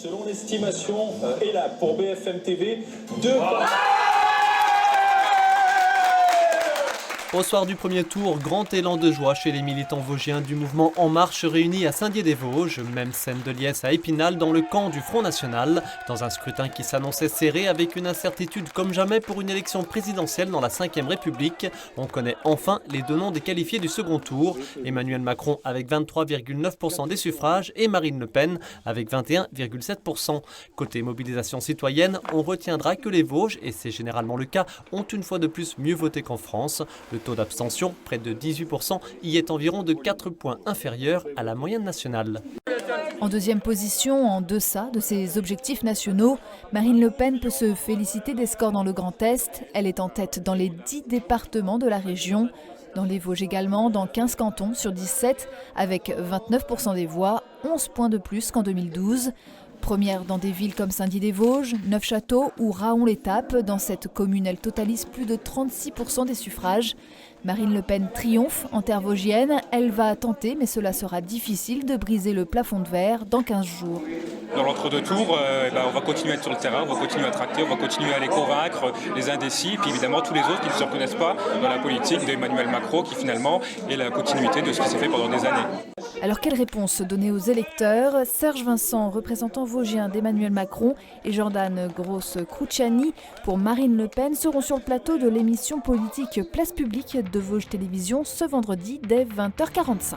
Selon l'estimation ELAB pour BFM TV, Au soir du premier tour, grand élan de joie chez les militants vosgiens du mouvement En Marche réunis à Saint-Dié-des-Vosges. Même scène de liesse à Épinal dans le camp du Front National. Dans un scrutin qui s'annonçait serré avec une incertitude comme jamais pour une élection présidentielle dans la 5e République. On connaît enfin les deux noms des qualifiés du second tour. Emmanuel Macron avec 23,9% des suffrages et Marine Le Pen avec 21,7%. Côté mobilisation citoyenne, on retiendra que les Vosges, et c'est généralement le cas, ont une fois de plus mieux voté qu'en France. Le taux d'abstention, près de 18%, y est environ de 4 points inférieur à la moyenne nationale. En deuxième position, en deçà de ses objectifs nationaux, Marine Le Pen peut se féliciter des scores dans le Grand Est. Elle est en tête dans les 10 départements de la région. Dans les Vosges également, dans 15 cantons sur 17, avec 29% des voix, 11 points de plus qu'en 2012. Première dans des villes comme Saint-Dié-des-Vosges, Neufchâteau ou Raon-l'Étape. Dans cette commune, elle totalise plus de 36% des suffrages. Marine Le Pen triomphe en terre vosgienne. Elle va tenter, mais cela sera difficile, de briser le plafond de verre dans 15 jours. Dans l'entre-deux tours, on va continuer à être sur le terrain, on va continuer à tracter, on va continuer à les convaincre, les indécis, et puis évidemment tous les autres qui ne se reconnaissent pas dans la politique d'Emmanuel Macron, qui finalement est la continuité de ce qui s'est fait pendant des années. Alors quelle réponse donner aux électeurs? Serge Vincent, représentant vosgien d'Emmanuel Macron, et Jordan Gross-Cruciani pour Marine Le Pen seront sur le plateau de l'émission politique Place Publique de Vosges Télévisions ce vendredi dès 20h45.